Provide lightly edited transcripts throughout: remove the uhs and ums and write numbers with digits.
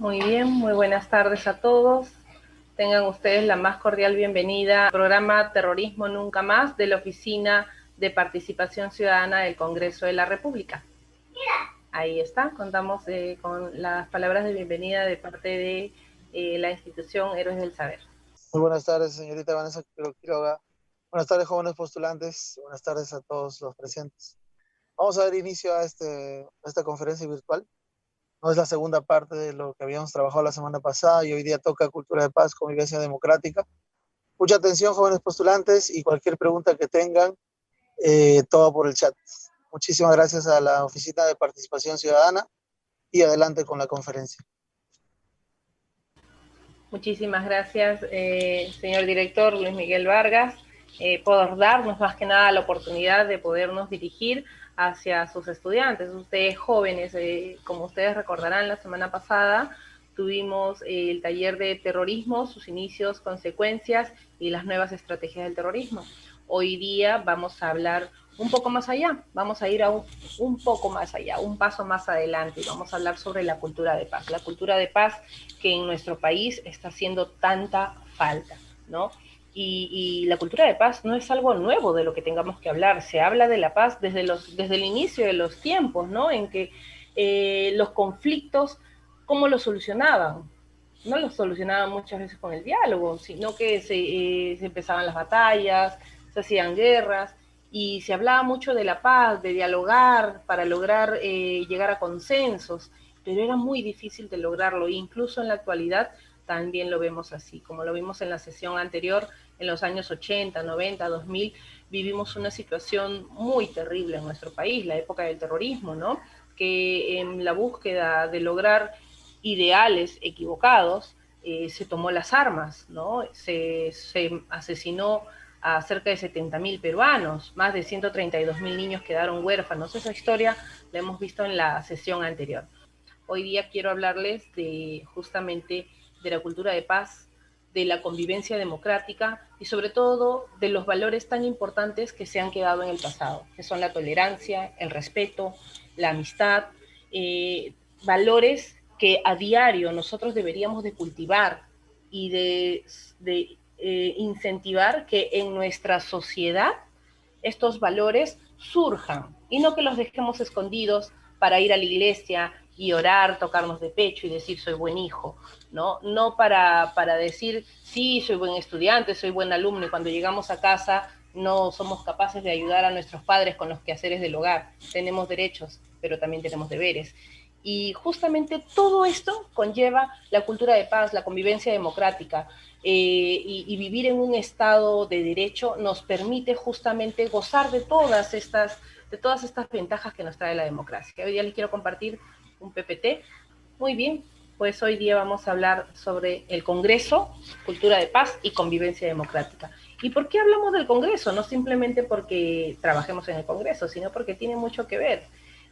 Muy bien, muy buenas tardes a todos. Tengan ustedes la más cordial bienvenida al programa Terrorismo Nunca Más de la Oficina de Participación Ciudadana del Congreso de la República. Ahí está, contamos con las palabras de bienvenida de parte de la institución Héroes del Saber. Muy buenas tardes, señorita Vanessa Quiroga. Buenas tardes, jóvenes postulantes. Buenas tardes a todos los presentes. Vamos a dar inicio a esta conferencia virtual. No es la segunda parte de lo que habíamos trabajado la semana pasada y hoy día toca cultura de paz, convivencia democrática. Mucha atención, jóvenes postulantes, y cualquier pregunta que tengan, todo por el chat. Muchísimas gracias a la Oficina de Participación Ciudadana y adelante con la conferencia. Muchísimas gracias, señor director Luis Miguel Vargas, por darnos más que nada la oportunidad de podernos dirigir hacia sus estudiantes, ustedes jóvenes. Como ustedes recordarán, la semana pasada tuvimos el taller de terrorismo, sus inicios, consecuencias y las nuevas estrategias del terrorismo. Hoy día vamos a hablar un poco más allá, vamos a ir a un poco más allá, un paso más adelante, y vamos a hablar sobre la cultura de paz. La cultura de paz que en nuestro país está haciendo tanta falta, ¿no? Y la cultura de paz no es algo nuevo de lo que tengamos que hablar. Se habla de la paz desde el inicio de los tiempos, ¿no? En que los conflictos, ¿cómo los solucionaban? No los solucionaban muchas veces con el diálogo, sino que se empezaban las batallas, se hacían guerras, y se hablaba mucho de la paz, de dialogar para lograr llegar a consensos, pero era muy difícil de lograrlo, e incluso en la actualidad también lo vemos así, como lo vimos en la sesión anterior, en los años 80, 90, 2000, vivimos una situación muy terrible en nuestro país, la época del terrorismo, ¿no? Que en la búsqueda de lograr ideales equivocados, se tomó las armas, ¿no? Se asesinó a cerca de 70.000 peruanos, más de 132.000 niños quedaron huérfanos. Esa historia la hemos visto en la sesión anterior. Hoy día quiero hablarles de justamente de la cultura de paz, de la convivencia democrática y sobre todo de los valores tan importantes que se han quedado en el pasado, que son la tolerancia, el respeto, la amistad, valores que a diario nosotros deberíamos de cultivar y de incentivar que en nuestra sociedad estos valores surjan y no que los dejemos escondidos para ir a la iglesia y orar, tocarnos de pecho y decir soy buen hijo, ¿no? No para decir sí, soy buen estudiante, soy buen alumno, y cuando llegamos a casa no somos capaces de ayudar a nuestros padres con los quehaceres del hogar. Tenemos derechos, pero también tenemos deberes. Y justamente todo esto conlleva la cultura de paz, la convivencia democrática, y vivir en un estado de derecho nos permite justamente gozar de todas estas ventajas que nos trae la democracia. Hoy día les quiero compartir un PPT. Muy bien, pues hoy día vamos a hablar sobre el Congreso, cultura de paz y convivencia democrática. ¿Y por qué hablamos del Congreso? No simplemente porque trabajemos en el Congreso, sino porque tiene mucho que ver.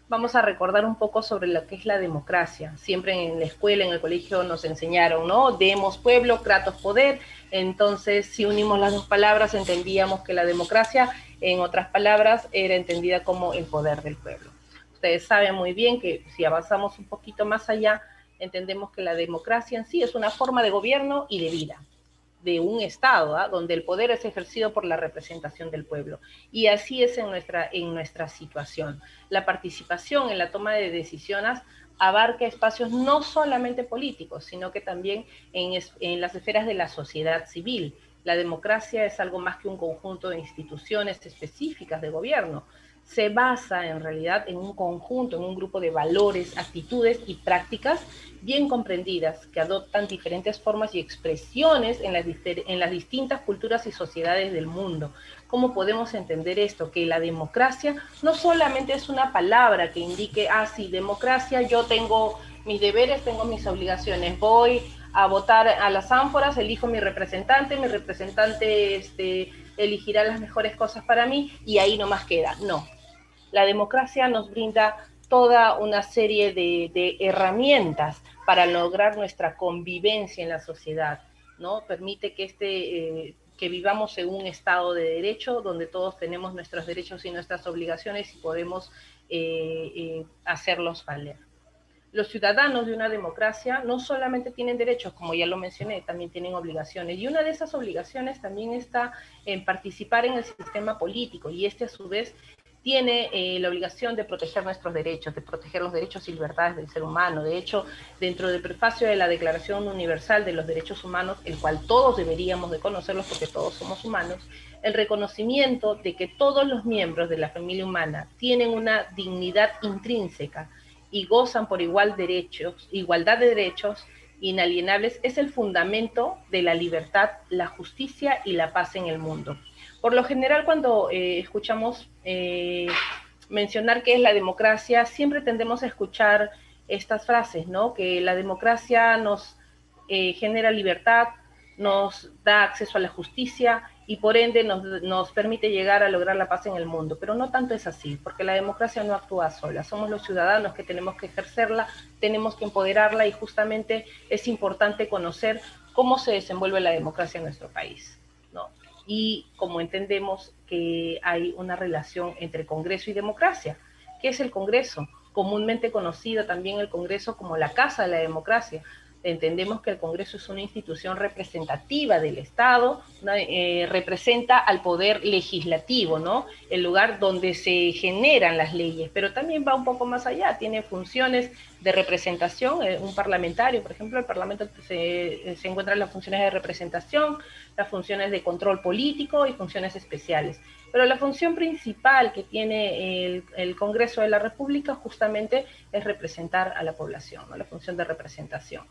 Vamos a recordar un poco sobre lo que es la democracia. Siempre en la escuela, en el colegio nos enseñaron, ¿no? Demos pueblo, kratos poder. Entonces, si unimos las dos palabras, entendíamos que la democracia, en otras palabras, era entendida como el poder del pueblo. Ustedes saben muy bien que si avanzamos un poquito más allá, entendemos que la democracia en sí es una forma de gobierno y de vida de un Estado, donde el poder es ejercido por la representación del pueblo. Y así es en nuestra situación. La participación en la toma de decisiones abarca espacios no solamente políticos, sino que también en las esferas de la sociedad civil. La democracia es algo más que un conjunto de instituciones específicas de gobierno. Se basa en realidad en un conjunto, en un grupo de valores, actitudes y prácticas bien comprendidas, que adoptan diferentes formas y expresiones en las distintas culturas y sociedades del mundo. ¿Cómo podemos entender esto? Que la democracia no solamente es una palabra que indique, sí, democracia, yo tengo mis deberes, tengo mis obligaciones, voy a votar a las ánforas, elijo mi representante elegirá las mejores cosas para mí y ahí nomás queda. No, la democracia nos brinda toda una serie de herramientas para lograr nuestra convivencia en la sociedad, ¿no? Permite que vivamos en un estado de derecho donde todos tenemos nuestros derechos y nuestras obligaciones y podemos hacerlos valer. Los ciudadanos de una democracia no solamente tienen derechos, como ya lo mencioné, también tienen obligaciones. Y una de esas obligaciones también está en participar en el sistema político, y este a su vez tiene la obligación de proteger nuestros derechos, de proteger los derechos y libertades del ser humano. De hecho, dentro del prefacio de la Declaración Universal de los Derechos Humanos, el cual todos deberíamos de conocerlos porque todos somos humanos, el reconocimiento de que todos los miembros de la familia humana tienen una dignidad intrínseca y gozan por igualdad de derechos inalienables, es el fundamento de la libertad, la justicia y la paz en el mundo. Por lo general, cuando escuchamos mencionar qué es la democracia, siempre tendemos a escuchar estas frases, ¿no? Que la democracia nos genera libertad, nos da acceso a la justicia y por ende nos permite llegar a lograr la paz en el mundo. Pero no tanto es así, porque la democracia no actúa sola. Somos los ciudadanos que tenemos que ejercerla, tenemos que empoderarla, y justamente es importante conocer cómo se desenvuelve la democracia en nuestro país, ¿no? Y como entendemos que hay una relación entre Congreso y democracia. ¿Qué es el Congreso? Comúnmente conocido también el Congreso como la Casa de la Democracia. Entendemos que el Congreso es una institución representativa del Estado, representa al poder legislativo, ¿no? El lugar donde se generan las leyes, pero también va un poco más allá, tiene funciones de representación. Un parlamentario, por ejemplo, el Parlamento se encuentran las funciones de representación, las funciones de control político y funciones especiales. Pero la función principal que tiene el Congreso de la República justamente es representar a la población, ¿no? La función de representación.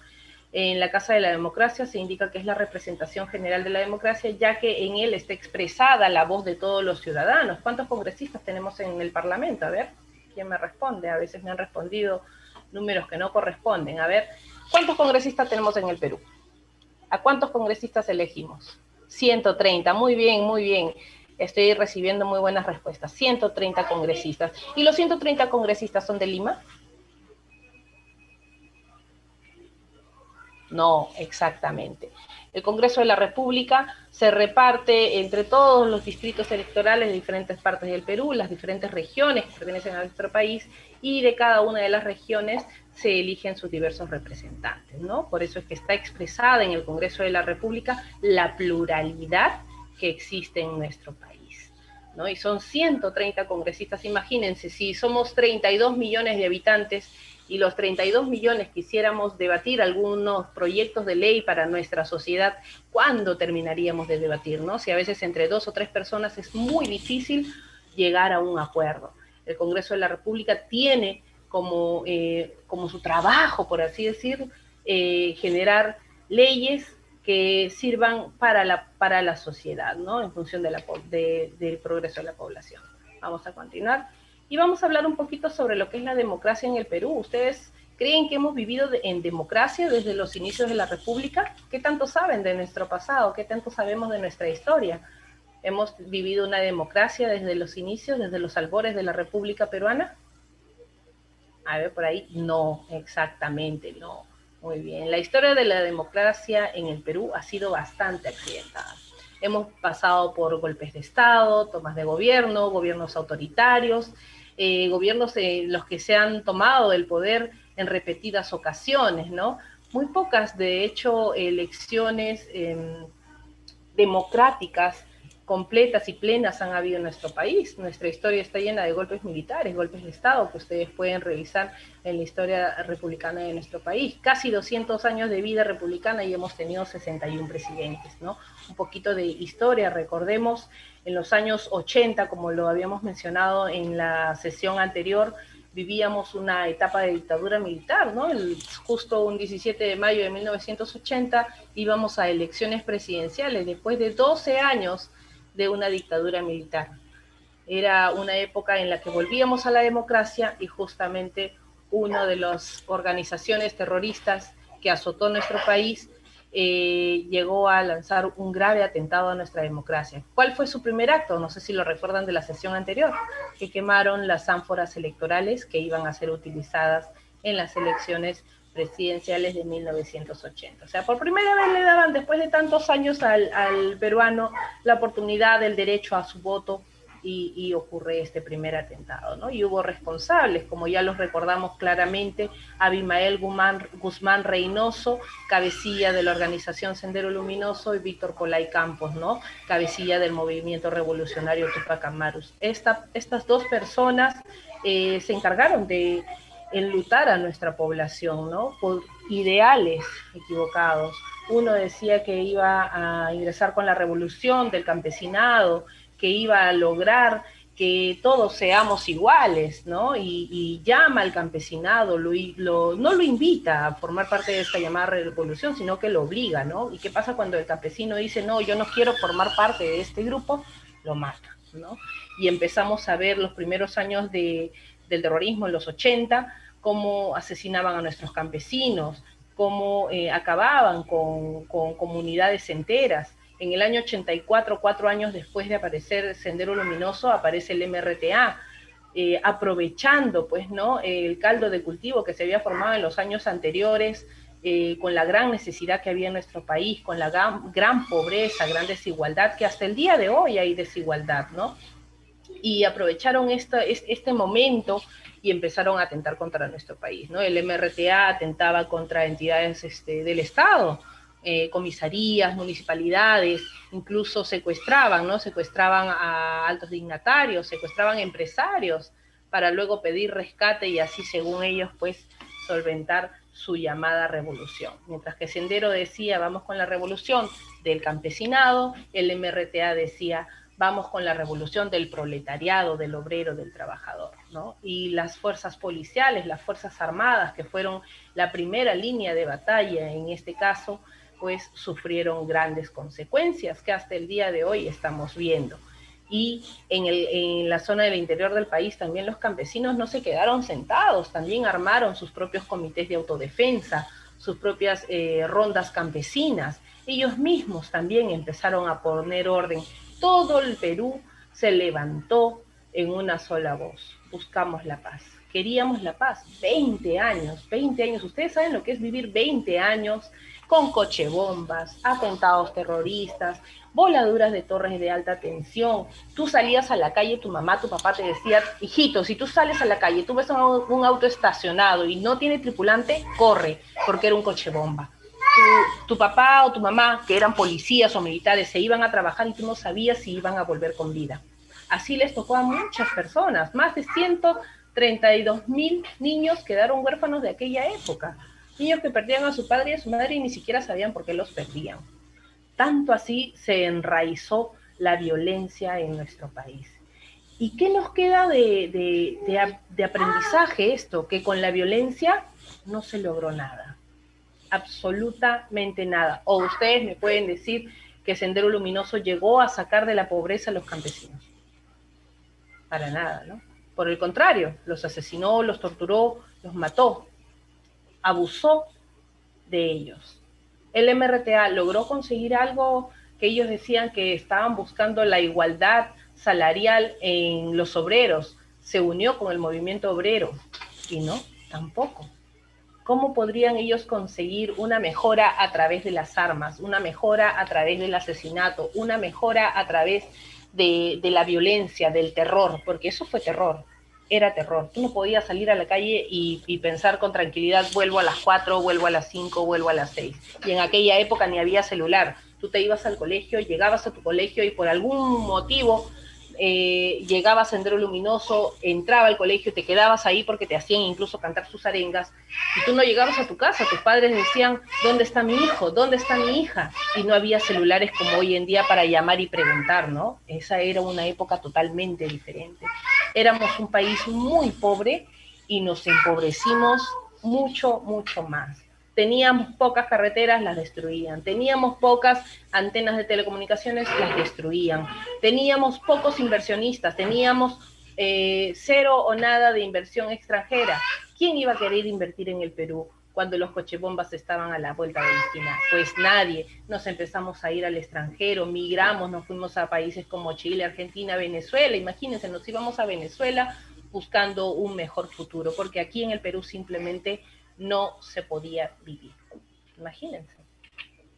En la Casa de la Democracia se indica que es la representación general de la democracia, ya que en él está expresada la voz de todos los ciudadanos. ¿Cuántos congresistas tenemos en el Parlamento? A ver, ¿quién me responde? A veces me han respondido números que no corresponden. A ver, ¿cuántos congresistas tenemos en el Perú? ¿A cuántos congresistas elegimos? 130, muy bien, muy bien. Estoy recibiendo muy buenas respuestas. 130 congresistas. ¿Y los 130 congresistas son de Lima? No, exactamente. El Congreso de la República se reparte entre todos los distritos electorales de diferentes partes del Perú, las diferentes regiones que pertenecen a nuestro país, y de cada una de las regiones se eligen sus diversos representantes, ¿no? Por eso es que está expresada en el Congreso de la República la pluralidad que existe en nuestro país, ¿no? Y son 130 congresistas. Imagínense, si somos 32 millones de habitantes y los 32 millones quisiéramos debatir algunos proyectos de ley para nuestra sociedad, ¿cuándo terminaríamos de debatir, no? Si a veces entre 2 o 3 personas es muy difícil llegar a un acuerdo. El Congreso de la República tiene como su trabajo, por así decir, generar leyes que sirvan para la sociedad, ¿no? En función del progreso de la población. Vamos a continuar. Y vamos a hablar un poquito sobre lo que es la democracia en el Perú. ¿Ustedes creen que hemos vivido en democracia desde los inicios de la República? ¿Qué tanto saben de nuestro pasado? ¿Qué tanto sabemos de nuestra historia? ¿Hemos vivido una democracia desde los inicios, desde los albores de la República Peruana? A ver, por ahí, no, exactamente, no. Muy bien. La historia de la democracia en el Perú ha sido bastante accidentada. Hemos pasado por golpes de Estado, tomas de gobierno, gobiernos autoritarios, gobiernos en los que se han tomado el poder en repetidas ocasiones, ¿no? Muy pocas, de hecho, elecciones democráticas, completas y plenas han habido en nuestro país. Nuestra historia está llena de golpes militares, golpes de Estado, que ustedes pueden revisar en la historia republicana de nuestro país. Casi 200 años de vida republicana y hemos tenido 61 presidentes, ¿no? Un poquito de historia, recordemos, en los años 80, como lo habíamos mencionado en la sesión anterior, vivíamos una etapa de dictadura militar, ¿no? Justo un 17 de mayo de 1980 íbamos a elecciones presidenciales después de 12 años de una dictadura militar. Era una época en la que volvíamos a la democracia y justamente una de las organizaciones terroristas que azotó nuestro país llegó a lanzar un grave atentado a nuestra democracia. ¿Cuál fue su primer acto? No sé si lo recuerdan de la sesión anterior, que quemaron las ánforas electorales que iban a ser utilizadas en las elecciones presidenciales de 1980. O sea, por primera vez le daban, después de tantos años al peruano, la oportunidad del derecho a su voto y ocurre este primer atentado, ¿no? Y hubo responsables, como ya los recordamos claramente, Abimael Guzmán Reynoso, cabecilla de la organización Sendero Luminoso, y Víctor Polay Campos, ¿no? Cabecilla del movimiento revolucionario Tupac Amaru. Estas dos personas se encargaron de enlutar a nuestra población, ¿no? Por ideales equivocados. Uno decía que iba a ingresar con la revolución del campesinado, que iba a lograr que todos seamos iguales, ¿no? Y llama al campesinado, no lo invita a formar parte de esta llamada revolución, sino que lo obliga, ¿no? ¿Y qué pasa cuando el campesino dice, no, yo no quiero formar parte de este grupo? Lo mata, ¿no? Y empezamos a ver los primeros años del terrorismo en los 80, cómo asesinaban a nuestros campesinos, cómo acababan con comunidades enteras. En el año 84, 4 años después de aparecer Sendero Luminoso, aparece el MRTA, aprovechando pues, ¿no? El caldo de cultivo que se había formado en los años anteriores, con la gran necesidad que había en nuestro país, con la gran pobreza, gran desigualdad, que hasta el día de hoy hay desigualdad, ¿no? Y aprovecharon este momento y empezaron a atentar contra nuestro país, ¿no? El MRTA atentaba contra entidades del Estado, comisarías, municipalidades, incluso secuestraban, ¿no? Secuestraban a altos dignatarios, secuestraban empresarios para luego pedir rescate y así, según ellos, pues, solventar su llamada revolución. Mientras que Sendero decía, vamos con la revolución del campesinado, el MRTA decía, vamos con la revolución del proletariado, del obrero, del trabajador, ¿no? Y las fuerzas policiales, las fuerzas armadas, que fueron la primera línea de batalla en este caso, pues sufrieron grandes consecuencias que hasta el día de hoy estamos viendo. Y en la zona del interior del país también los campesinos no se quedaron sentados, también armaron sus propios comités de autodefensa, sus propias rondas campesinas. Ellos mismos también empezaron a poner orden. Todo el Perú se levantó en una sola voz. Buscamos la paz. Queríamos la paz. 20 años, 20 años. Ustedes saben lo que es vivir 20 años con cochebombas, atentados terroristas, voladuras de torres de alta tensión. Tú salías a la calle, tu mamá, tu papá te decía, hijito, si tú sales a la calle, tú ves un auto estacionado y no tiene tripulante, corre, porque era un cochebomba. Tu papá o tu mamá, que eran policías o militares, se iban a trabajar y tú no sabías si iban a volver con vida. Así les tocó a muchas personas. Más de 132.000 niños quedaron huérfanos de aquella época. Niños que perdían a su padre y a su madre y ni siquiera sabían por qué los perdían. Tanto así se enraizó la violencia en nuestro país. ¿Y qué nos queda de aprendizaje esto? Que con la violencia no se logró nada. Absolutamente nada. O ustedes me pueden decir que Sendero Luminoso llegó a sacar de la pobreza a los campesinos. Para nada, ¿no? Por el contrario, los asesinó, los torturó, los mató, abusó de ellos. El MRTA logró conseguir algo que ellos decían que estaban buscando, la igualdad salarial en los obreros. Se unió con el movimiento obrero y no, tampoco. ¿Cómo podrían ellos conseguir una mejora a través de las armas, una mejora a través del asesinato, una mejora a través de la violencia, del terror? Porque eso fue terror, era terror. Tú no podías salir a la calle y pensar con tranquilidad, vuelvo a las 4, vuelvo a las 5, vuelvo a las 6. Y en aquella época ni había celular. Tú te ibas al colegio, llegabas a tu colegio y por algún motivo llegaba Sendero Luminoso, entraba al colegio, te quedabas ahí porque te hacían incluso cantar sus arengas, y tú no llegabas a tu casa, tus padres decían, ¿dónde está mi hijo? ¿Dónde está mi hija? Y no había celulares como hoy en día para llamar y preguntar, ¿no? Esa era una época totalmente diferente. Éramos un país muy pobre y nos empobrecimos mucho, mucho más. Teníamos pocas carreteras, las destruían. Teníamos pocas antenas de telecomunicaciones, las destruían. Teníamos pocos inversionistas, teníamos cero o nada de inversión extranjera. ¿Quién iba a querer invertir en el Perú cuando los cochebombas estaban a la vuelta de la esquina? Pues nadie. Nos empezamos a ir al extranjero, migramos, nos fuimos a países como Chile, Argentina, Venezuela. Imagínense, nos íbamos a Venezuela buscando un mejor futuro, porque aquí en el Perú simplemente no se podía vivir. Imagínense,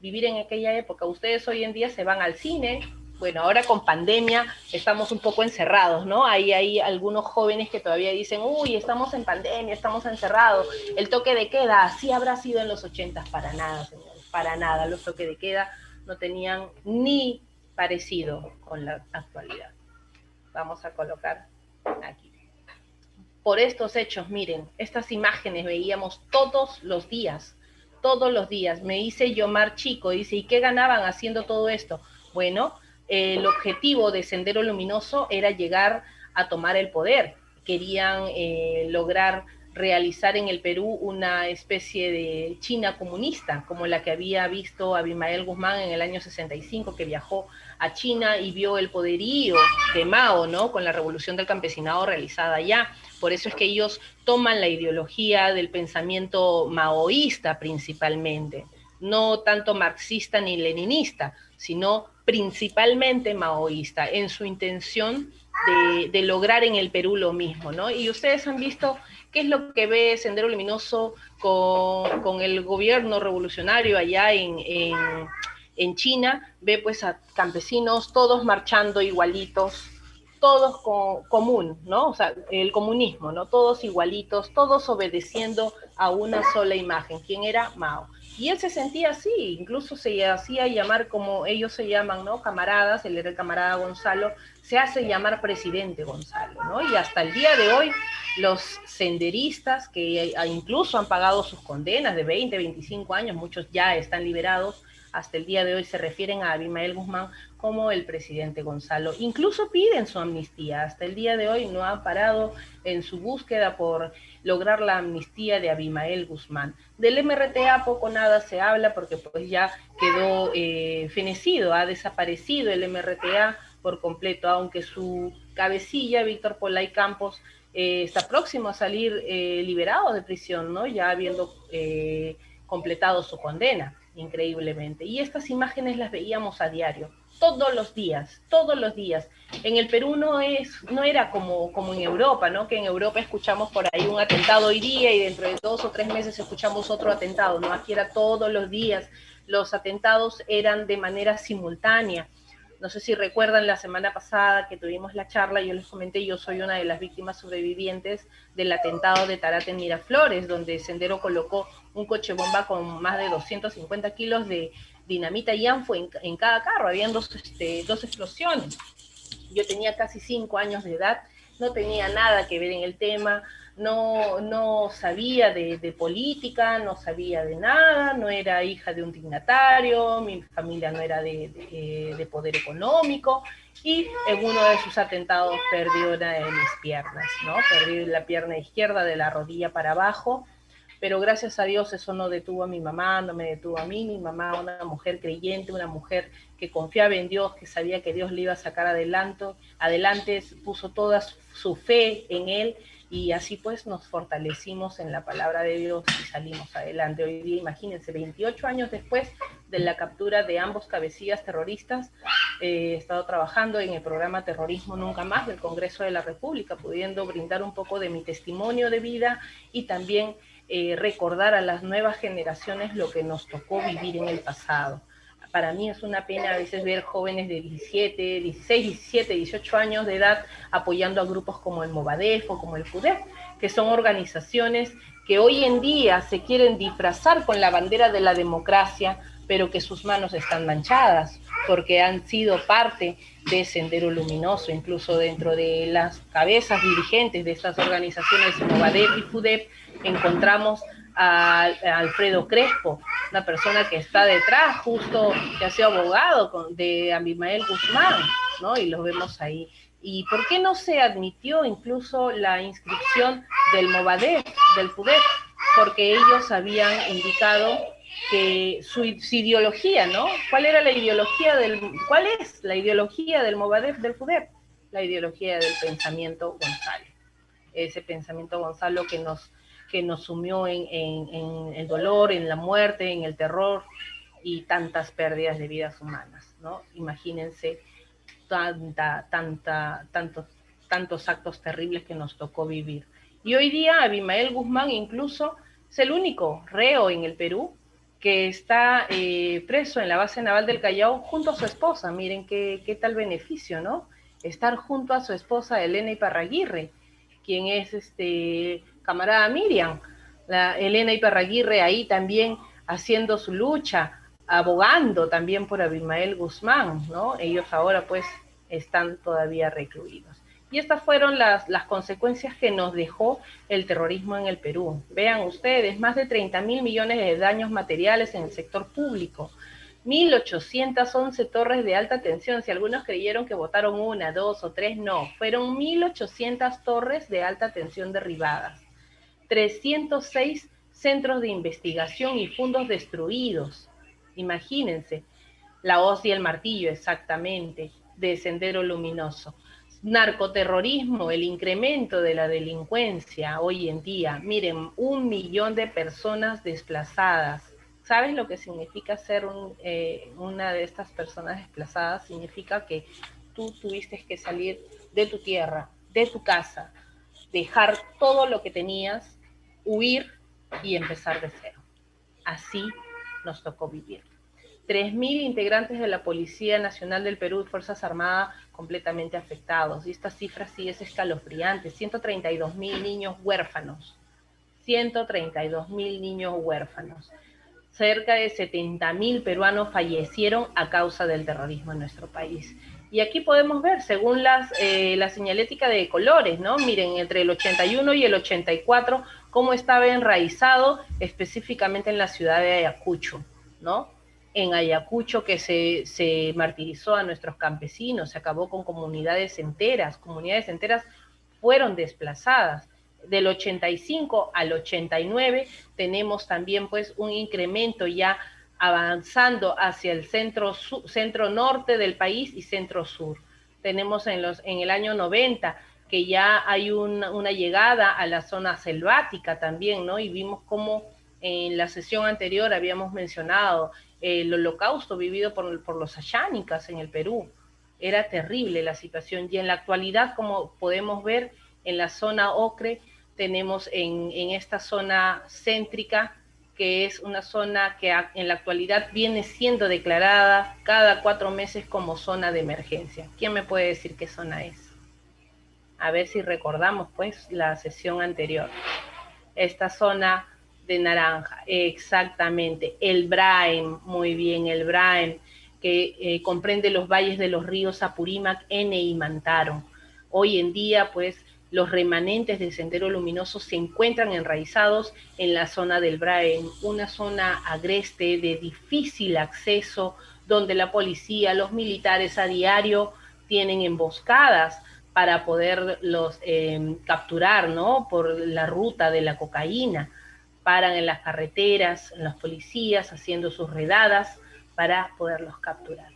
vivir en aquella época. Ustedes hoy en día se van al cine, Bueno, ahora con pandemia estamos un poco encerrados, ¿no? Hay algunos jóvenes que todavía dicen, uy, estamos en pandemia, estamos encerrados, el toque de queda, así habrá sido en los 80, para nada, señores, para nada, los toques de queda no tenían ni parecido con la actualidad. Vamos a colocar aquí. Por estos hechos, miren, estas imágenes veíamos todos los días. Me dice Yomar Chico, dice, ¿y qué ganaban haciendo todo esto? Bueno, el objetivo de Sendero Luminoso era llegar a tomar el poder. Querían lograr realizar en el Perú una especie de China comunista, como la que había visto Abimael Guzmán en el año 65, que viajó a China y vio el poderío de Mao, ¿no? Con la revolución del campesinado realizada allá. Por eso es que ellos toman la ideología del pensamiento maoísta principalmente, no tanto marxista ni leninista, sino principalmente maoísta, en su intención de lograr en el Perú lo mismo, ¿no? Y ustedes han visto qué es lo que ve Sendero Luminoso con el gobierno revolucionario allá en China, ve pues a campesinos todos marchando igualitos, todos común, ¿no? O sea, el comunismo, ¿no? Todos igualitos, todos obedeciendo a una sola imagen. ¿Quién era? Mao. Y él se sentía así, incluso se hacía llamar como ellos se llaman, ¿no? Camaradas, él era el camarada Gonzalo, se hace llamar presidente Gonzalo, ¿no? Y hasta el día de hoy, los senderistas que incluso han pagado sus condenas de 20, 25 años, muchos ya están liberados, hasta el día de hoy se refieren a Abimael Guzmán como el presidente Gonzalo. Incluso piden su amnistía. Hasta el día de hoy no han parado en su búsqueda por lograr la amnistía de Abimael Guzmán. Del MRTA poco nada se habla porque pues ya quedó fenecido, ha desaparecido el MRTA por completo, aunque su cabecilla, Víctor Polay Campos, está próximo a salir liberado de prisión, ¿no? Ya habiendo completado su condena, increíblemente. Y estas imágenes las veíamos a diario, todos los días, todos los días. En el Perú no era como en Europa, ¿no? Que en Europa escuchamos por ahí un atentado hoy día y dentro de 2 o 3 meses escuchamos otro atentado, ¿no? Aquí era todos los días. Los atentados eran de manera simultánea. No sé si recuerdan la semana pasada que tuvimos la charla, yo les comenté, yo soy una de las víctimas sobrevivientes del atentado de Tarate en Miraflores, donde Sendero colocó un coche bomba con más de 250 kilos de dinamita y anfo en cada carro, habían dos explosiones. Yo tenía casi 5 años de edad, no tenía nada que ver en el tema, no sabía de política, no sabía de nada, no era hija de un dignatario, mi familia no era de poder económico, y en uno de sus atentados perdió una de mis piernas, ¿no? Perdí la pierna izquierda de la rodilla para abajo, pero gracias a Dios eso no detuvo a mi mamá, no me detuvo a mí. Mi mamá, una mujer creyente, una mujer que confiaba en Dios, que sabía que Dios le iba a sacar adelante, puso toda su fe en Él, y así pues nos fortalecimos en la palabra de Dios y salimos adelante. Hoy día, imagínense, 28 años después de la captura de ambos cabecillas terroristas, he estado trabajando en el programa Terrorismo Nunca Más del Congreso de la República, pudiendo brindar un poco de mi testimonio de vida y también recordar a las nuevas generaciones lo que nos tocó vivir en el pasado. Para mí es una pena a veces ver jóvenes de 17, 16, 17, 18 años de edad apoyando a grupos como el Movadef o como el FUDEP, que son organizaciones que hoy en día se quieren disfrazar con la bandera de la democracia, pero que sus manos están manchadas, porque han sido parte de Sendero Luminoso, incluso dentro de las cabezas dirigentes de estas organizaciones Movadef y FUDEP, encontramos a Alfredo Crespo, una persona que está detrás, justo que ha sido abogado de Abimael Guzmán, ¿no? Y lo vemos ahí. ¿Y por qué no se admitió incluso la inscripción del Movadef, del FUDEP? Porque ellos habían indicado que su ideología, ¿no? ¿Cuál es la ideología del Movadef, del FUDEP? La ideología del pensamiento Gonzalo. Ese pensamiento Gonzalo que nos sumió en el dolor, en la muerte, en el terror y tantas pérdidas de vidas humanas, ¿no? Imagínense tantos actos terribles que nos tocó vivir. Y hoy día Abimael Guzmán incluso es el único reo en el Perú que está preso en la base naval del Callao junto a su esposa. Miren qué tal beneficio, ¿no? Estar junto a su esposa Elena Iparraguirre, quien es camarada Miriam. La Elena Iparraguirre ahí también haciendo su lucha, abogando también por Abimael Guzmán, ¿no? Ellos ahora pues están todavía recluidos. Y estas fueron las consecuencias que nos dejó el terrorismo en el Perú. Vean ustedes, más de 30.000 millones de daños materiales en el sector público, 1.811 torres de alta tensión. Si algunos creyeron que votaron una, dos o tres, no. Fueron 1.800 torres de alta tensión derribadas. 306 centros de investigación y fondos destruidos. Imagínense. La hoz y el martillo, exactamente, de Sendero Luminoso. Narcoterrorismo, el incremento de la delincuencia hoy en día. Miren, 1 millón de personas desplazadas. ¿Sabes lo que significa ser una de estas personas desplazadas? Significa que tú tuviste que salir de tu tierra, de tu casa, dejar todo lo que tenías, huir y empezar de cero. Así nos tocó vivir. 3.000 integrantes de la Policía Nacional del Perú y Fuerzas Armadas completamente afectados. Y esta cifra sí es escalofriante. 132.000 niños huérfanos. 132.000 niños huérfanos. Cerca de 70.000 peruanos fallecieron a causa del terrorismo en nuestro país. Y aquí podemos ver, según la señalética de colores, ¿no? Miren, entre el 81 y el 84, cómo estaba enraizado específicamente en la ciudad de Ayacucho, ¿no? En Ayacucho, que se martirizó a nuestros campesinos, se acabó con comunidades enteras fueron desplazadas. Del 85 al 89 tenemos también pues un incremento ya avanzando hacia el centro norte del país y centro sur. Tenemos en el año 90 que ya hay una llegada a la zona selvática también, ¿no? Y vimos cómo en la sesión anterior habíamos mencionado el holocausto vivido por los ayánicas en el Perú. Era terrible la situación y en la actualidad, como podemos ver, en la zona Ocre tenemos en esta zona céntrica, que es una zona que en la actualidad viene siendo declarada cada 4 meses como zona de emergencia. ¿Quién me puede decir qué zona es? A ver si recordamos pues la sesión anterior. Esta zona de naranja, exactamente. El Braem, muy bien, el Braem, que comprende los valles de los ríos Apurímac, Ene y Mantaro. Hoy en día, pues, los remanentes del Sendero Luminoso se encuentran enraizados en la zona del Braem, una zona agreste de difícil acceso, donde la policía, los militares a diario tienen emboscadas para poderlos capturar, ¿no? Por la ruta de la cocaína. Paran en las carreteras, en los policías, haciendo sus redadas para poderlos capturar.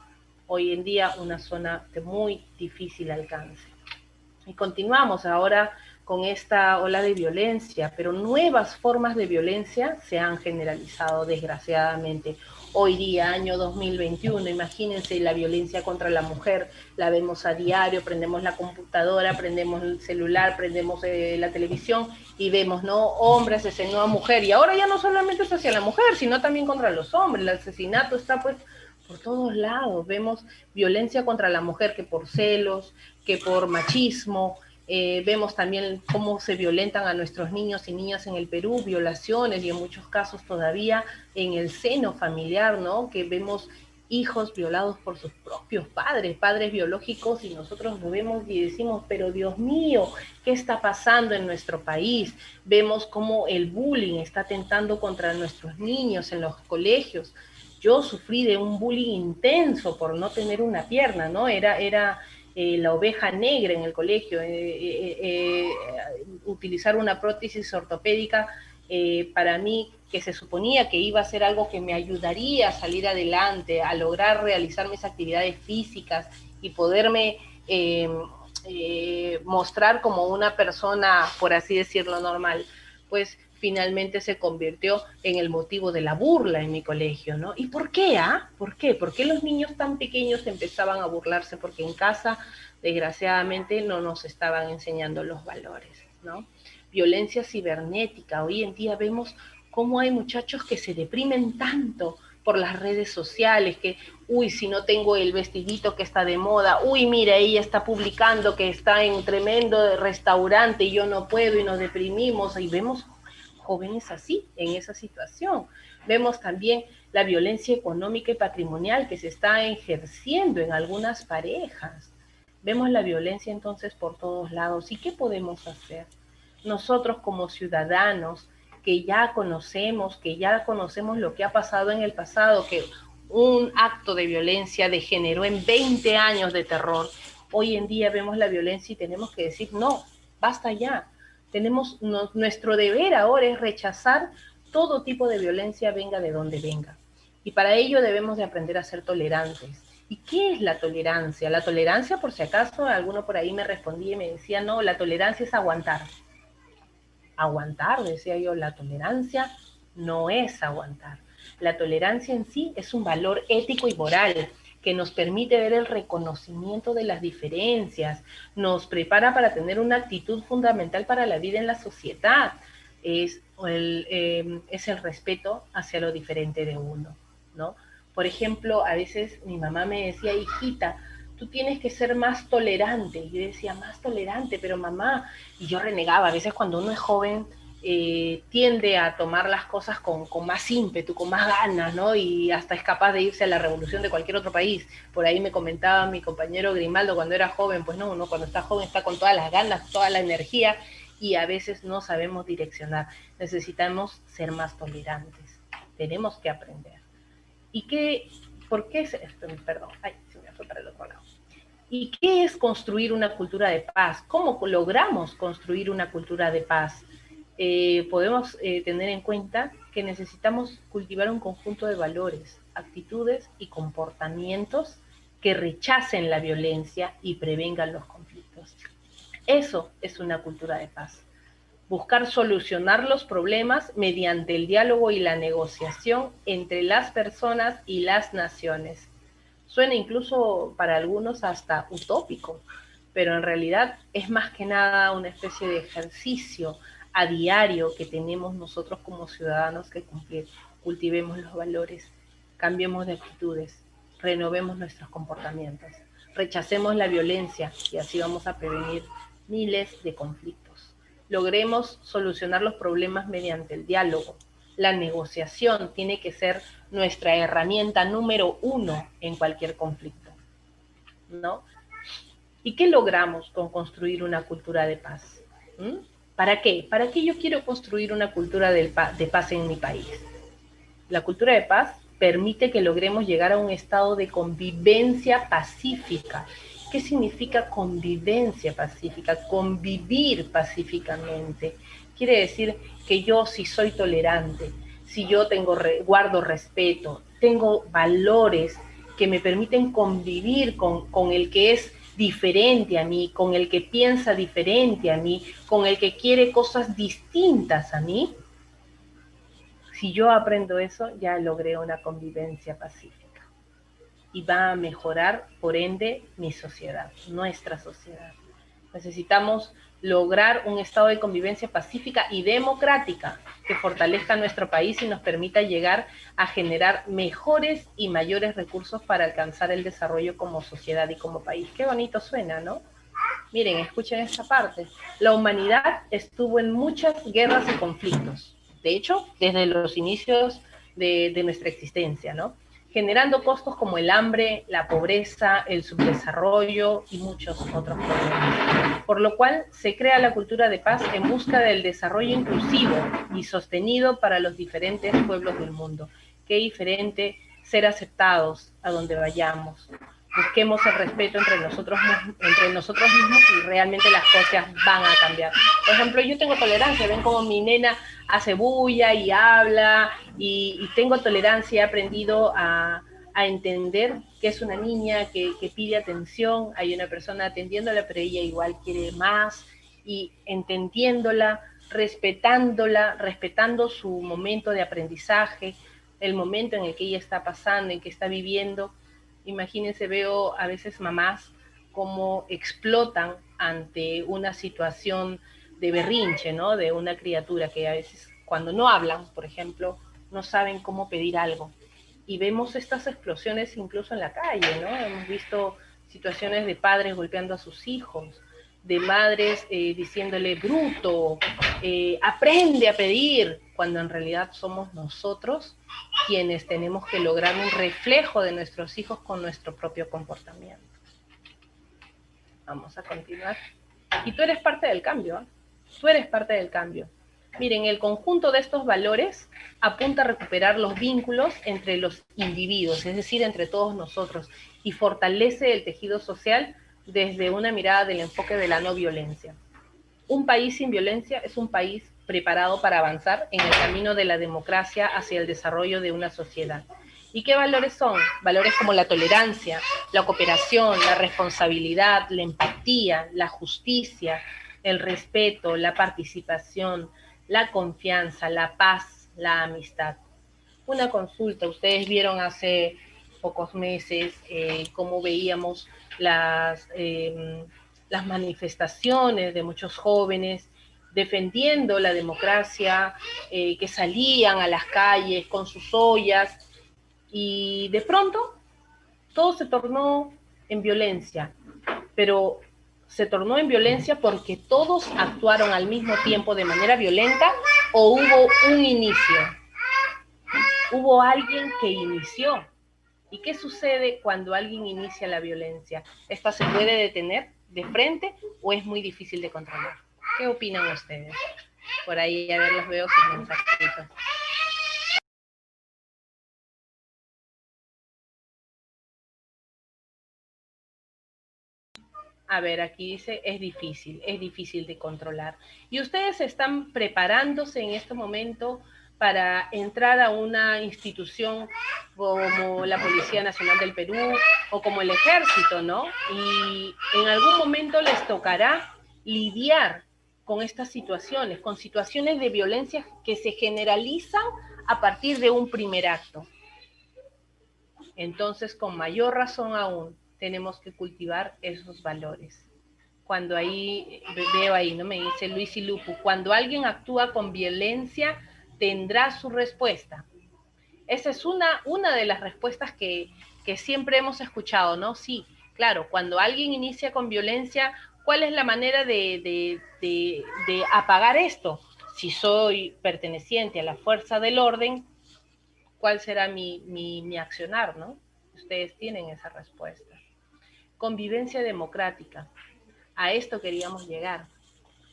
Hoy en día una zona de muy difícil alcance. Y continuamos ahora con esta ola de violencia, pero nuevas formas de violencia se han generalizado desgraciadamente. Hoy día, año 2021, imagínense la violencia contra la mujer, la vemos a diario, prendemos la computadora, prendemos el celular, prendemos la televisión y vemos, ¿no? Hombre asesinó a mujer. Y ahora ya no solamente es hacia la mujer, sino también contra los hombres. El asesinato está pues por todos lados. Vemos violencia contra la mujer que por celos, que por machismo. Vemos también cómo se violentan a nuestros niños y niñas en el Perú, violaciones y en muchos casos todavía en el seno familiar, ¿no? Que vemos hijos violados por sus propios padres, padres biológicos, y nosotros lo vemos y decimos, pero Dios mío, ¿qué está pasando en nuestro país? Vemos cómo el bullying está atentando contra nuestros niños en los colegios. Yo sufrí de un bullying intenso por no tener una pierna, ¿no? Era la oveja negra en el colegio, utilizar una prótesis ortopédica para mí, que se suponía que iba a ser algo que me ayudaría a salir adelante, a lograr realizar mis actividades físicas y poderme mostrar como una persona, por así decirlo, normal, pues finalmente se convirtió en el motivo de la burla en mi colegio, ¿no? ¿Y por qué, ah? ¿Por qué? ¿Por qué los niños tan pequeños empezaban a burlarse? Porque en casa, desgraciadamente, no nos estaban enseñando los valores, ¿no? Violencia cibernética. Hoy en día vemos cómo hay muchachos que se deprimen tanto por las redes sociales, que, uy, si no tengo el vestidito que está de moda, uy, mira, ella está publicando que está en tremendo restaurante y yo no puedo y nos deprimimos, y vemos jóvenes así, en esa situación. Vemos también la violencia económica y patrimonial que se está ejerciendo en algunas parejas. Vemos la violencia entonces por todos lados. ¿Y qué podemos hacer? Nosotros como ciudadanos que ya conocemos lo que ha pasado en el pasado, que un acto de violencia degeneró en 20 años de terror. Hoy en día vemos la violencia y tenemos que decir, no, basta ya. Nuestro deber ahora es rechazar todo tipo de violencia, venga de donde venga. Y para ello debemos de aprender a ser tolerantes. ¿Y qué es la tolerancia? La tolerancia, por si acaso, alguno por ahí me respondía y me decía, no, la tolerancia es aguantar. Aguantar, decía yo, la tolerancia no es aguantar. La tolerancia en sí es un valor ético y moral que nos permite ver el reconocimiento de las diferencias, nos prepara para tener una actitud fundamental para la vida en la sociedad. Es el respeto hacia lo diferente de uno, ¿no? Por ejemplo, a veces mi mamá me decía, hijita, tú tienes que ser más tolerante. Y yo decía, más tolerante, pero mamá, y yo renegaba, a veces cuando uno es joven tiende a tomar las cosas con más ímpetu, con más ganas, ¿no? Y hasta es capaz de irse a la revolución de cualquier otro país. Por ahí me comentaba mi compañero Grimaldo cuando era joven, pues no, uno cuando está joven está con todas las ganas, toda la energía, y a veces no sabemos direccionar. Necesitamos ser más tolerantes, tenemos que aprender. ¿Y qué, por qué es esto? Perdón, ay, se me fue para el otro lado. ¿Y qué es construir una cultura de paz? ¿Cómo logramos construir una cultura de paz? Podemos tener en cuenta que necesitamos cultivar un conjunto de valores, actitudes y comportamientos que rechacen la violencia y prevengan los conflictos. Eso es una cultura de paz. Buscar solucionar los problemas mediante el diálogo y la negociación entre las personas y las naciones. Suena incluso para algunos hasta utópico, pero en realidad es más que nada una especie de ejercicio a diario que tenemos nosotros como ciudadanos que cumplir. Cultivemos los valores, cambiemos de actitudes, renovemos nuestros comportamientos, rechacemos la violencia y así vamos a prevenir miles de conflictos. Logremos solucionar los problemas mediante el diálogo. La negociación tiene que ser nuestra herramienta número uno en cualquier conflicto, ¿no? ¿Y qué logramos con construir una cultura de paz? ¿Mm? ¿Para qué? ¿Para qué yo quiero construir una cultura de paz en mi país? La cultura de paz permite que logremos llegar a un estado de convivencia pacífica. ¿Qué significa convivencia pacífica? Convivir pacíficamente. Quiere decir que yo si soy tolerante, si yo guardo respeto, tengo valores que me permiten convivir con el que es diferente a mí, con el que piensa diferente a mí, con el que quiere cosas distintas a mí, si yo aprendo eso, ya logré una convivencia pacífica y va a mejorar, por ende, mi sociedad, nuestra sociedad. Necesitamos lograr un estado de convivencia pacífica y democrática que fortalezca nuestro país y nos permita llegar a generar mejores y mayores recursos para alcanzar el desarrollo como sociedad y como país. Qué bonito suena, ¿no? Miren, escuchen esta parte. La humanidad estuvo en muchas guerras y conflictos. De hecho, desde los inicios de nuestra existencia, ¿no? Generando costos como el hambre, la pobreza, el subdesarrollo y muchos otros problemas. Por lo cual se crea la cultura de paz en busca del desarrollo inclusivo y sostenido para los diferentes pueblos del mundo. Qué diferente ser aceptados a donde vayamos. Busquemos el respeto entre nosotros mismos y realmente las cosas van a cambiar. Por ejemplo, yo tengo tolerancia, ven como mi nena hace bulla y habla y tengo tolerancia, he aprendido a entender que es una niña que pide atención, hay una persona atendiéndola, pero ella igual quiere más y entendiéndola, respetándola, respetando su momento de aprendizaje, el momento en el que ella está pasando, en que está viviendo. Imagínense, veo a veces mamás como explotan ante una situación de berrinche, ¿no? De una criatura que a veces cuando no hablan, por ejemplo, no saben cómo pedir algo. Y vemos estas explosiones incluso en la calle, ¿no? Hemos visto situaciones de padres golpeando a sus hijos, de madres diciéndole bruto, aprende a pedir, cuando en realidad somos nosotros quienes tenemos que lograr un reflejo de nuestros hijos con nuestro propio comportamiento. Vamos a continuar. Y tú eres parte del cambio, ¿eh? Tú eres parte del cambio. Miren, el conjunto de estos valores apunta a recuperar los vínculos entre los individuos, es decir, entre todos nosotros, y fortalece el tejido social desde una mirada del enfoque de la no violencia. Un país sin violencia es un país preparado para avanzar en el camino de la democracia hacia el desarrollo de una sociedad. ¿Y qué valores son? Valores como la tolerancia, la cooperación, la responsabilidad, la empatía, la justicia, el respeto, la participación, la confianza, la paz, la amistad. Una consulta, ustedes vieron hace pocos meses cómo veíamos las manifestaciones de muchos jóvenes defendiendo la democracia, que salían a las calles con sus ollas y de pronto todo se tornó en violencia, pero se tornó en violencia porque todos actuaron al mismo tiempo de manera violenta o hubo un inicio, hubo alguien que inició. ¿Y qué sucede cuando alguien inicia la violencia? ¿Esta se puede detener de frente o es muy difícil de controlar? ¿Qué opinan ustedes? Por ahí, a ver, los veo sus mensajitos. A ver, aquí dice, es difícil de controlar. ¿Y ustedes están preparándose en este momento para entrar a una institución como la Policía Nacional del Perú o como el Ejército, ¿no? Y en algún momento les tocará lidiar con estas situaciones, con situaciones de violencia que se generalizan a partir de un primer acto. Entonces, con mayor razón aún, tenemos que cultivar esos valores. Cuando ahí, veo ahí, ¿no? Me dice Luis y Lupu, cuando alguien actúa con violencia, tendrá su respuesta. Esa es una de las respuestas que siempre hemos escuchado, ¿no? Sí, claro, cuando alguien inicia con violencia, ¿cuál es la manera de apagar esto? Si soy perteneciente a la fuerza del orden, ¿cuál será mi accionar, ¿no? Ustedes tienen esa respuesta. Convivencia democrática. A esto queríamos llegar.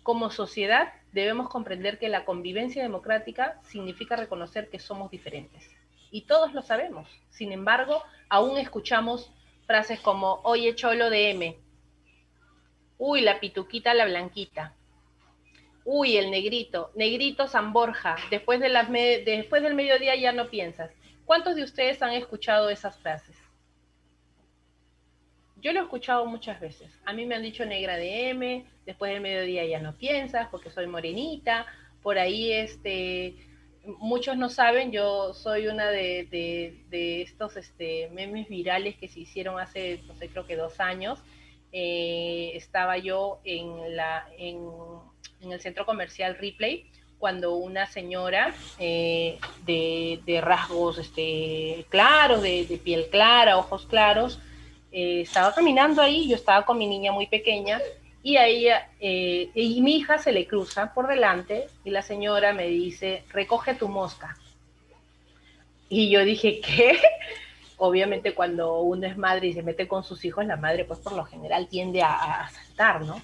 Como sociedad debemos comprender que la convivencia democrática significa reconocer que somos diferentes. Y todos lo sabemos. Sin embargo, aún escuchamos frases como, oye, cholo de M. Uy, la pituquita, la blanquita. Uy, el negrito. Negrito San Borja. Después del mediodía ya no piensas. ¿Cuántos de ustedes han escuchado esas frases? Yo lo he escuchado muchas veces. A mí me han dicho negra de M, después del mediodía ya no piensas porque soy morenita. Por ahí, muchos no saben, yo soy una de estos memes virales que se hicieron hace, no sé, creo que 2 años. Estaba yo en el centro comercial Ripley cuando una señora de rasgos claros, de piel clara, ojos claros, estaba caminando ahí, yo estaba con mi niña muy pequeña, y a ella, y mi hija se le cruza por delante, y la señora me dice, recoge tu mosca. Y yo dije, ¿qué? Obviamente cuando uno es madre y se mete con sus hijos, la madre pues por lo general tiende a saltar, ¿no?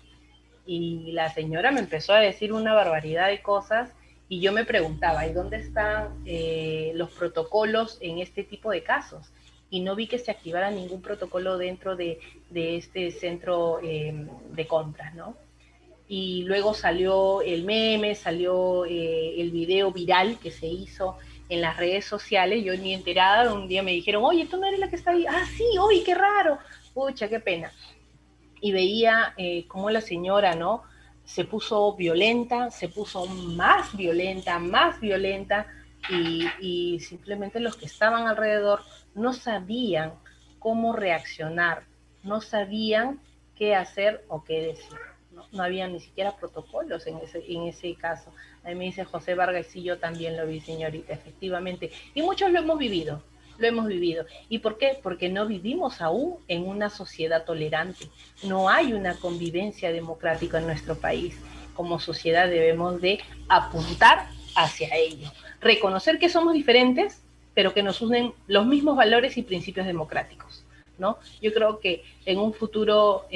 Y la señora me empezó a decir una barbaridad de cosas, y yo me preguntaba, ¿y dónde están los protocolos en este tipo de casos? Y no vi que se activara ningún protocolo dentro de este centro de compras, ¿no? Y luego salió el meme, salió el video viral que se hizo en las redes sociales, yo ni enterada, un día me dijeron, oye, tú no eres la que está ahí, ah, sí, oye, qué raro, pucha, qué pena. Y veía cómo la señora, ¿no? Se puso violenta, se puso más violenta, y simplemente los que estaban alrededor no sabían cómo reaccionar, no sabían qué hacer o qué decir. No había ni siquiera protocolos en ese caso. Ahí me dice José Vargas, sí, yo también lo vi, señorita, efectivamente. Y muchos lo hemos vivido, lo hemos vivido. ¿Y por qué? Porque no vivimos aún en una sociedad tolerante. No hay una convivencia democrática en nuestro país. Como sociedad debemos de apuntar hacia ello. Reconocer que somos diferentes, pero que nos unen los mismos valores y principios democráticos, ¿no? Yo creo que en un futuro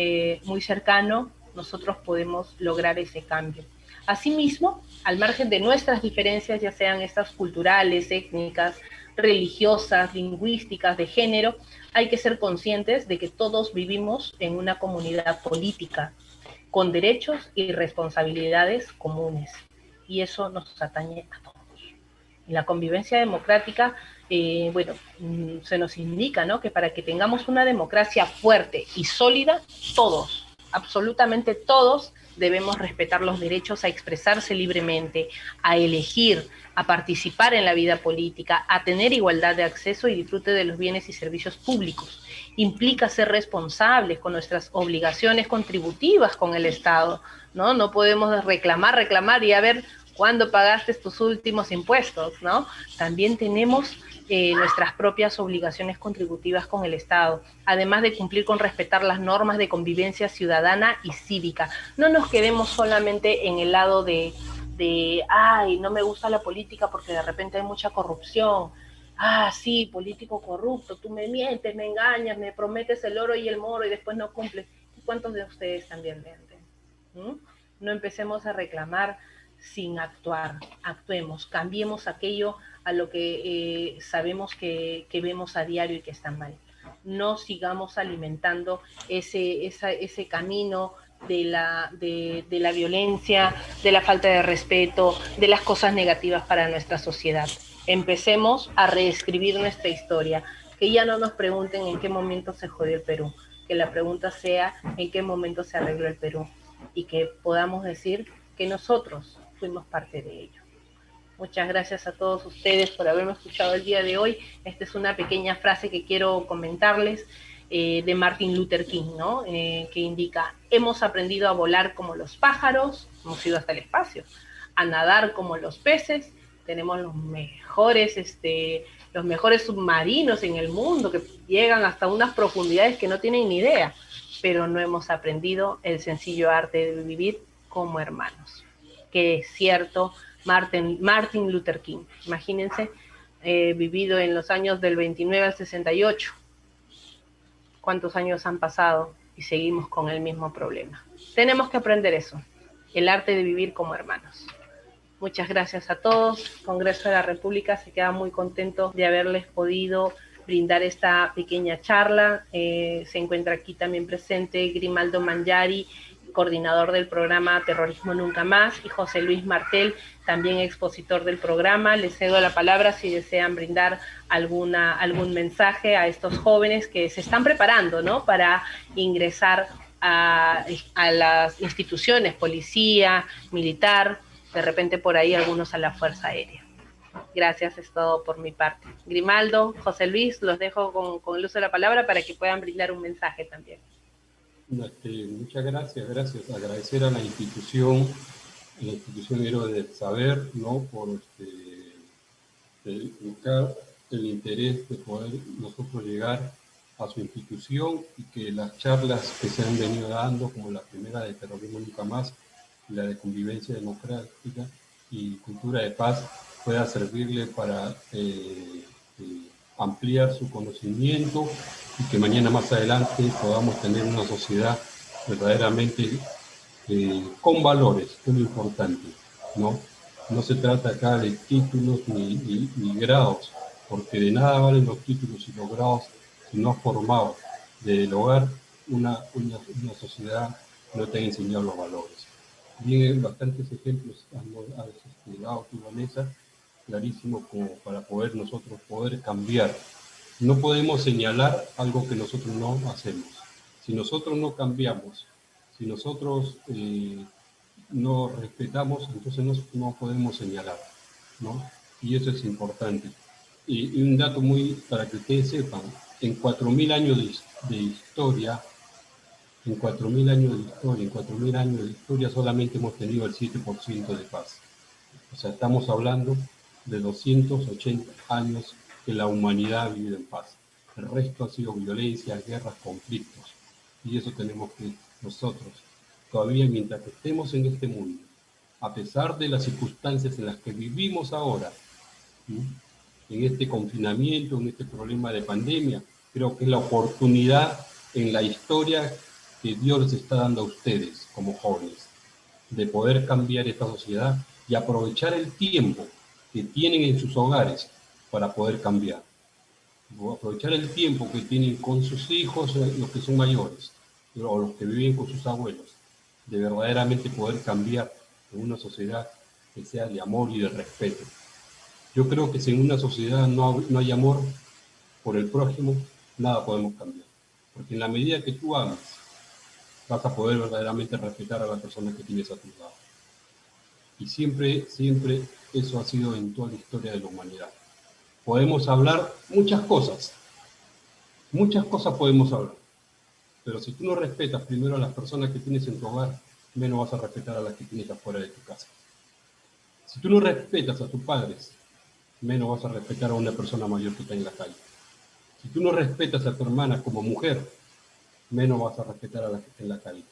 muy cercano nosotros podemos lograr ese cambio. Asimismo, al margen de nuestras diferencias, ya sean estas culturales, étnicas, religiosas, lingüísticas, de género, hay que ser conscientes de que todos vivimos en una comunidad política, con derechos y responsabilidades comunes. Y eso nos atañe a todos. En la convivencia democrática, bueno, se nos indica, ¿no?, que para que tengamos una democracia fuerte y sólida, todos, absolutamente todos, debemos respetar los derechos a expresarse libremente, a elegir, a participar en la vida política, a tener igualdad de acceso y disfrute de los bienes y servicios públicos. Implica ser responsables con nuestras obligaciones contributivas con el Estado, ¿no? No podemos reclamar y a ver cuándo pagaste tus últimos impuestos, ¿no? También tenemos nuestras propias obligaciones contributivas con el Estado, además de cumplir con respetar las normas de convivencia ciudadana y cívica. No nos quedemos solamente en el lado ay, no me gusta la política porque de repente hay mucha corrupción. Ah, sí, político corrupto, tú me mientes, me engañas, me prometes el oro y el moro y después no cumples. ¿Cuántos de ustedes también mienten? No empecemos a reclamar sin actuar, actuemos, cambiemos aquello a lo que sabemos que vemos a diario y que está mal. No sigamos alimentando ese camino de la violencia, de la falta de respeto, de las cosas negativas para nuestra sociedad. Empecemos a reescribir nuestra historia, que ya no nos pregunten en qué momento se jodió el Perú, que la pregunta sea en qué momento se arregló el Perú y que podamos decir que nosotros fuimos parte de ello. Muchas gracias a todos ustedes por haberme escuchado el día de hoy. Esta es una pequeña frase que quiero comentarles de Martin Luther King, ¿no? Que indica: hemos aprendido a volar como los pájaros, hemos ido hasta el espacio, a nadar como los peces, tenemos los mejores submarinos en el mundo que llegan hasta unas profundidades que no tienen ni idea, pero no hemos aprendido el sencillo arte de vivir como hermanos. Que es cierto, Martin Luther King, imagínense, vivido en los años del 29 al 68. ¿Cuántos años han pasado y seguimos con el mismo problema? Tenemos que aprender eso, el arte de vivir como hermanos. Muchas gracias a todos. Congreso de la República se queda muy contento de haberles podido brindar esta pequeña charla. Se encuentra aquí también presente Grimaldo Mangiari, coordinador del programa Terrorismo Nunca Más, y José Luis Martel, también expositor del programa. Les cedo la palabra si desean brindar algún mensaje a estos jóvenes que se están preparando, ¿no?, para ingresar a las instituciones, policía, militar, de repente por ahí algunos a la Fuerza Aérea. Gracias, es todo por mi parte. Grimaldo, José Luis, los dejo con el uso de la palabra para que puedan brindar un mensaje también. Muchas gracias. Agradecer a la institución Héroes del Saber, ¿no?, por buscar el interés de poder nosotros llegar a su institución y que las charlas que se han venido dando, como la primera de Terrorismo Nunca Más, la de Convivencia Democrática y Cultura de Paz, pueda servirle para ampliar su conocimiento y que mañana más adelante podamos tener una sociedad verdaderamente con valores, que es lo importante, ¿no? No se trata acá de títulos ni grados, porque de nada valen los títulos y los grados si no has formado del hogar una sociedad que no te ha enseñado los valores. Bien, bastantes ejemplos has dado tu, Vanessa, clarísimo, como para nosotros poder cambiar. No podemos señalar algo que nosotros no hacemos. Si nosotros no cambiamos, si nosotros no respetamos, entonces no podemos señalar, ¿no? Y eso es importante. Y un dato para que ustedes sepan, en 4.000 años de historia, en 4.000 años de historia solamente hemos tenido el 7% de paz. O sea, estamos hablando de 280 años que la humanidad ha vivido en paz. El resto ha sido violencia, guerras, conflictos. Y eso tenemos que nosotros, todavía mientras que estemos en este mundo, a pesar de las circunstancias en las que vivimos ahora, ¿sí?, en este confinamiento, en este problema de pandemia, creo que es la oportunidad en la historia que Dios les está dando a ustedes como jóvenes, de poder cambiar esta sociedad y aprovechar el tiempo que tienen en sus hogares para poder cambiar. Aprovechar el tiempo que tienen con sus hijos, los que son mayores, o los que viven con sus abuelos, de verdaderamente poder cambiar en una sociedad que sea de amor y de respeto. Yo creo que si en una sociedad no hay amor por el prójimo, nada podemos cambiar. Porque en la medida que tú amas, vas a poder verdaderamente respetar a la persona que tienes a tu lado. Y siempre, siempre eso ha sido en toda la historia de la humanidad. Podemos hablar muchas cosas podemos hablar, pero si tú no respetas primero a las personas que tienes en tu hogar, menos vas a respetar a las que tienes afuera de tu casa. Si tú no respetas a tus padres, menos vas a respetar a una persona mayor que está en la calle. Si tú no respetas a tu hermana como mujer, menos vas a respetar a la que está en la calle.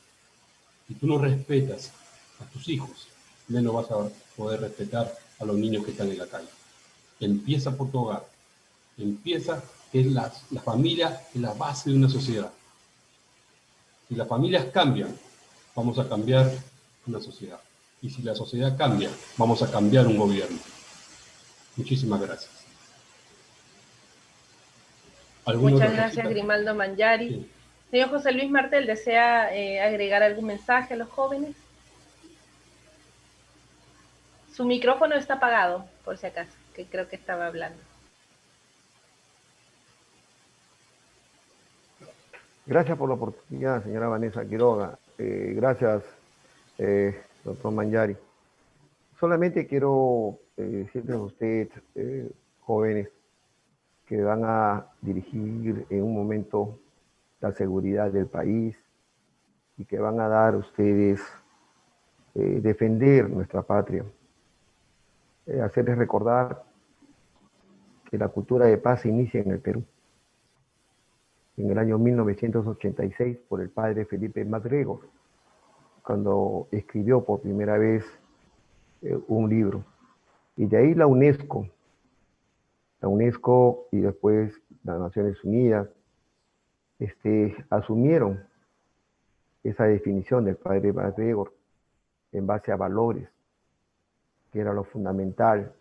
Si tú no respetas a tus hijos, menos vas a poder respetar a los niños que están en la calle. Empieza por tu hogar. Empieza, que es la familia es la base de una sociedad. Si las familias cambian, vamos a cambiar una sociedad. Y si la sociedad cambia, vamos a cambiar un gobierno. Muchísimas gracias. ¿Alguna Muchas otra gracias, cosita? Grimaldo Mangiari. Sí. Señor José Luis Martel, ¿desea agregar algún mensaje a los jóvenes? Su micrófono está apagado, por si acaso, que creo que estaba hablando. Gracias por la oportunidad, señora Vanessa Quiroga. Gracias, doctor Mangiari. Solamente quiero decirles a ustedes, jóvenes, que van a dirigir en un momento la seguridad del país y que van a dar ustedes defender nuestra patria. Hacerles recordar que la cultura de paz se inicia en el Perú, en el año 1986, por el padre Felipe MacGregor, cuando escribió por primera vez un libro. Y de ahí la UNESCO y después las Naciones Unidas asumieron esa definición del padre MacGregor en base a valores, que era lo fundamental,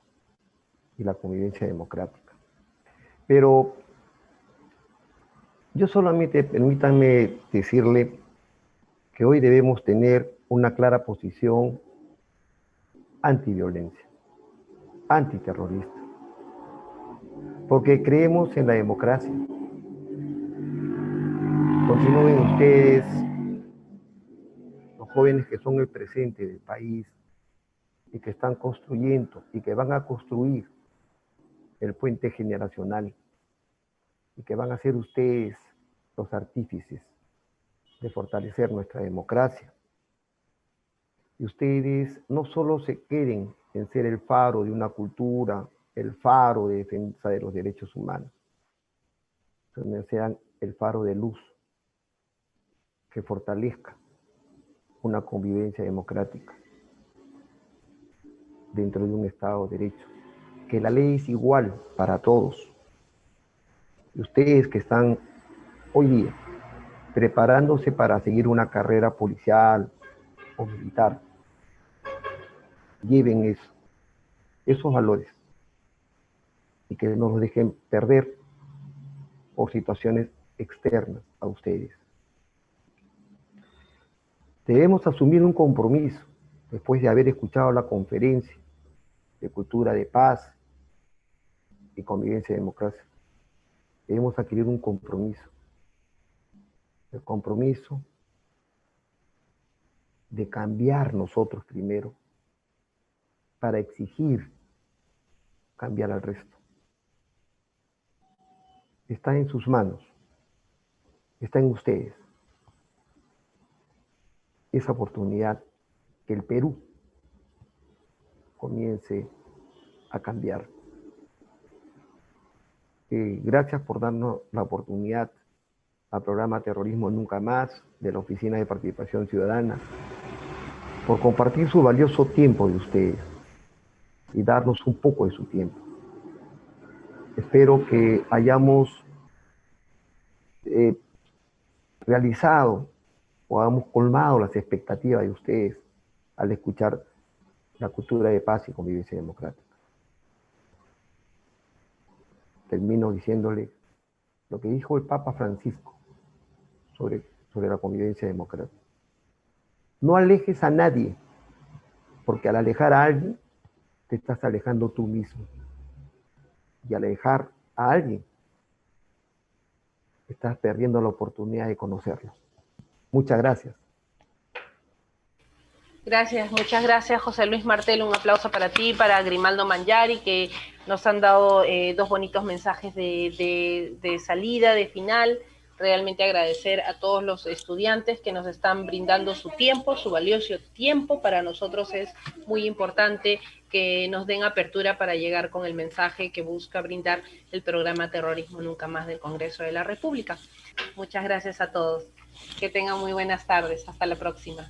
y la convivencia democrática. Pero yo solamente, permítanme decirle que hoy debemos tener una clara posición antiviolencia, antiterrorista, porque creemos en la democracia. Continúen ustedes, los jóvenes que son el presente del país y que están construyendo y que van a construir el puente generacional y que van a ser ustedes los artífices de fortalecer nuestra democracia. Y ustedes no solo se queden en ser el faro de una cultura, el faro de defensa de los derechos humanos, sino sean el faro de luz que fortalezca una convivencia democrática dentro de un Estado de Derecho, que la ley es igual para todos. Y ustedes que están hoy día preparándose para seguir una carrera policial o militar, lleven esos valores y que no los dejen perder por situaciones externas a ustedes. Debemos asumir un compromiso después de haber escuchado la conferencia de cultura de paz y convivencia y democracia. Debemos adquirir un compromiso. El compromiso de cambiar nosotros primero para exigir cambiar al resto. Está en sus manos, está en ustedes. Esa oportunidad que el Perú comience a cambiar. Gracias por darnos la oportunidad al programa Terrorismo Nunca Más de la Oficina de Participación Ciudadana, por compartir su valioso tiempo de ustedes y darnos un poco de su tiempo. Espero que hayamos realizado o hayamos colmado las expectativas de ustedes al escuchar la cultura de paz y convivencia democrática. Termino diciéndole lo que dijo el Papa Francisco sobre la convivencia democrática. No alejes a nadie, porque al alejar a alguien, te estás alejando tú mismo. Y al alejar a alguien, estás perdiendo la oportunidad de conocerlo. Muchas gracias. Gracias, muchas gracias, José Luis Martel. Un aplauso para ti, para Grimaldo Mangiari, que nos han dado dos bonitos mensajes de salida, de final. Realmente agradecer a todos los estudiantes que nos están brindando su tiempo, su valioso tiempo. Para nosotros es muy importante que nos den apertura para llegar con el mensaje que busca brindar el programa Terrorismo Nunca Más del Congreso de la República. Muchas gracias a todos. Que tengan muy buenas tardes. Hasta la próxima.